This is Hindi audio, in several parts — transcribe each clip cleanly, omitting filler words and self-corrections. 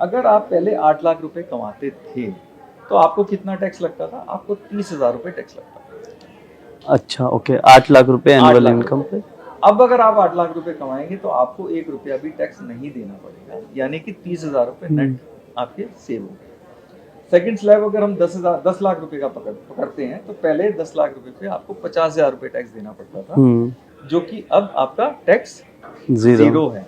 अगर आप पहले 8 लाख रुपए कमाते थे तो आपको कितना टैक्स लगता था? आपको 30,000 रुपए टैक्स लगता था। अच्छा, ओके, 8 लाख रुपए 8 एनुअल लाख इनकम रुपए। पे। अब अगर आप 8 लाख रुपए कमाएंगे तो आपको 1 रुपया भी टैक्स नहीं देना पड़ेगा, यानी कि 30,000 रुपए नेट आपके सेव हो गए। सेकंड स्लैब अगर हम 10 लाख रुपए का पकड़ते हैं तो पहले 10 लाख रुपए पे आपको 50,000 रुपए टैक्स देना पड़ता था, जो कि अब आपका टैक्स जीरो है।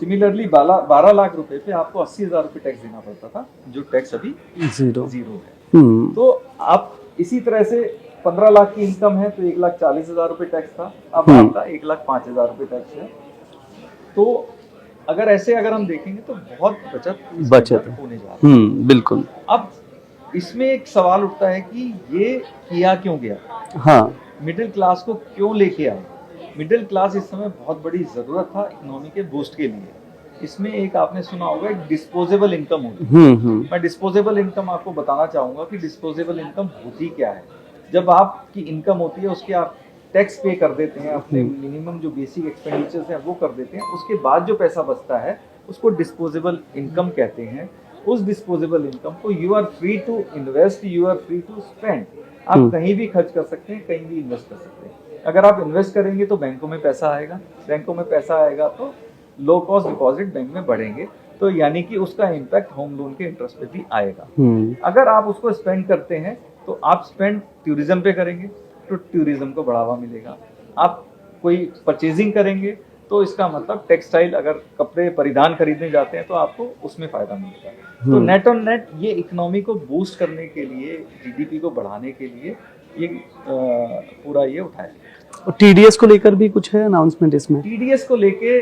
सिमिलरली 12 लाख रुपए पे आपको 80,000 रुपए टैक्स देना पड़ता था, जो टैक्स अभी जीरो है। तो आप इसी तरह से 15 लाख की इनकम है तो 1,40,000 रुपए टैक्स था, अब आपका 1,05,000 रुपए टैक्स है। तो अगर हम देखेंगे तो बहुत बचत होने जा रही है। बिल्कुल। अब इसमें एक सवाल उठता है कि ये किया क्यों गया? हाँ, मिडिल क्लास को क्यों लेके आए? मिडिल क्लास इस समय बहुत बड़ी जरूरत था इकोनॉमी के बूस्ट के लिए। इसमें एक आपने सुना होगा एक डिस्पोजेबल इनकम होती है। मैं डिस्पोजेबल इनकम आपको बताना चाहूंगा कि डिस्पोजेबल इनकम होती क्या है। जब आपकी इनकम होती है उसके आप टैक्स पे कर देते हैं, अपने मिनिमम जो बेसिक एक्सपेंडिचर्स हैं वो कर देते हैं, उसके बाद जो पैसा बचता है उसको डिस्पोजेबल इनकम कहते हैं। उस डिस्पोजेबल इनकम को you are free to invest, you are free to spend. आप कहीं भी खर्च कर सकते हैं, कहीं भी इन्वेस्ट कर सकते हैं। अगर आप इन्वेस्ट करेंगे तो बैंकों में पैसा आएगा, बैंकों में पैसा आएगा तो लो कॉस्ट डिपॉजिट बैंक में बढ़ेंगे, तो यानी कि उसका इम्पैक्ट होम लोन के इंटरेस्ट पे भी आएगा। अगर आप उसको स्पेंड करते हैं तो आप स्पेंड टूरिज्म पे करेंगे तो टूरिज्म को बढ़ावा मिलेगा। आप कोई परचेजिंग करेंगे तो इसका मतलब टेक्सटाइल, अगर कपड़े परिधान खरीदने जाते हैं तो आपको उसमें फायदा मिलेगा। तो नेट ऑन नेट ये इकोनॉमी को बूस्ट करने के लिए, जीडीपी को बढ़ाने के लिए ये पूरा ये उठाया। और टीडीएस को लेकर भी कुछ है अनाउंसमेंट इसमें? टीडीएस को लेके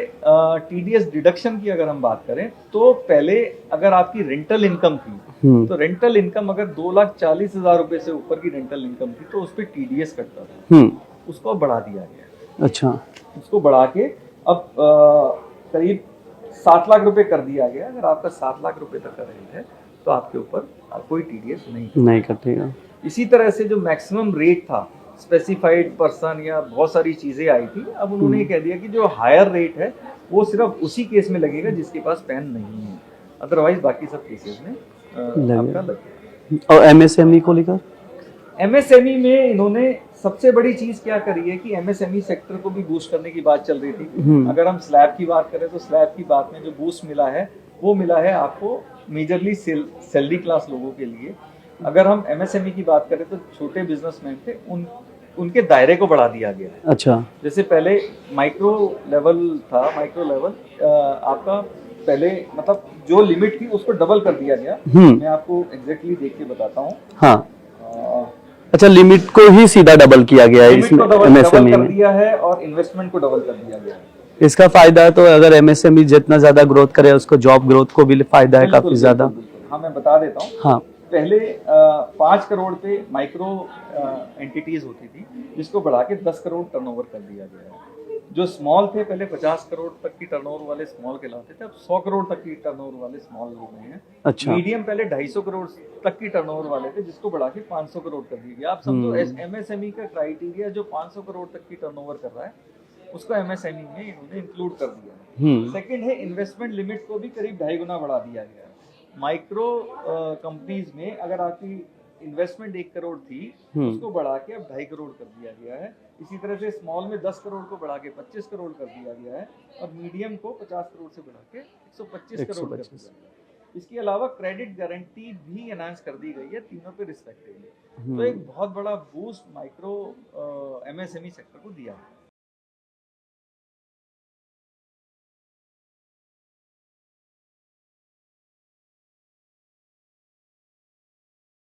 टीडीएस डिडक्शन की अगर हम बात करें तो पहले अगर आपकी रेंटल इनकम थी तो रेंटल इनकम अगर 2,40,000 रुपए से ऊपर की रेंटल इनकम थी तो उस पर टीडीएस कटता था। उसको बढ़ा दिया गया। अच्छा, उसको बढ़ा के अब करीब 7 लाख रुपए कर दिया गया। अगर आपका 7 लाख रुपए तक का रेट है तो आपके ऊपर कोई टीडीएस नहीं कटेगा। इसी तरह से जो मैक्सिमम रेट था, स्पेसिफाइड पर्सन या बहुत सारी चीजें आई थी, अब उन्होंने ये कह दिया कि जो हायर रेट है वो सिर्फ उसी केस में लगेगा जिसके पास पैन नहीं है, अदरवाइज बाकी सब केसेस में आपका लगेगा। और एमएसएमई को लेकर? एमएसएमई में इन्होंने सबसे बड़ी चीज क्या करी है कि एमएसएमई सेक्टर को भी बूस्ट करने की बात चल रही थी। अगर हम स्लैब की बात करें तो स्लैब की बात में जो बूस्ट मिला है वो मिला है आपको मेजरली सैलरी क्लास लोगों के लिए। अगर हम एमएसएमई की बात करें तो छोटे बिजनेसमैन थे, उनके दायरे को बढ़ा दिया गया। अच्छा, जैसे पहले माइक्रो लेवल था, माइक्रो लेवल आपका पहले मतलब जो लिमिट थी उसको डबल कर दिया गया। मैं आपको एग्जैक्टली देख के बताता हूँ। हाँ, अच्छा, लिमिट को ही सीधा डबल किया गया है इसमें, एमएसएमई कर में दिया है और इन्वेस्टमेंट को डबल कर दिया गया है। इसका फायदा तो अगर एमएसएमई जितना ज्यादा ग्रोथ करे उसको जॉब ग्रोथ को भी फायदा है काफी ज्यादा। हाँ, मैं बता देता हूँ। हाँ, पहले 5 करोड़ पे माइक्रो एंटिटीज होती थी, जिसको बढ़ा के 10 करोड़ टर्नओवर कर दिया गया है। जो स्मॉल थे पहले 50 करोड़ तक की टर्नओवर वाले स्मॉल कहलाते थे, अब 100 करोड़ तक की टर्नओवर वाले स्मॉल हो गए हैं। अच्छा। मीडियम पहले 250 करोड़ तक की टर्नओवर वाले थे, जिसको बढ़ा के 500 करोड़ कर दिया गया। आप समझो एमएसएमई का क्राइटेरिया जो 500 करोड़ तक की टर्नओवर कर रहा है उसको एमएसएमई में इन्होंने इंक्लूड कर दिया। सेकंड है इन्वेस्टमेंट लिमिट को भी करीब 2.5 गुना बढ़ा दिया गया है। माइक्रो कंपनीज में अगर आपकी इन्वेस्टमेंट 1 करोड़ थी उसको बढ़ा के अब 2.5 करोड़ कर दिया गया है। इसी तरह से स्मॉल में 10 करोड़ को बढ़ा के 25 करोड़ कर दिया गया है और मीडियम को 50 करोड़ से बढ़ा के 125 करोड़ कर दिया गया है। इसके अलावा क्रेडिट गारंटी भी एनहांस कर दी गई है तीनों पे रिस्पेक्टिवली। तो एक बहुत बड़ा बूस्ट माइक्रो एमएसएमई सेक्टर को दिया है।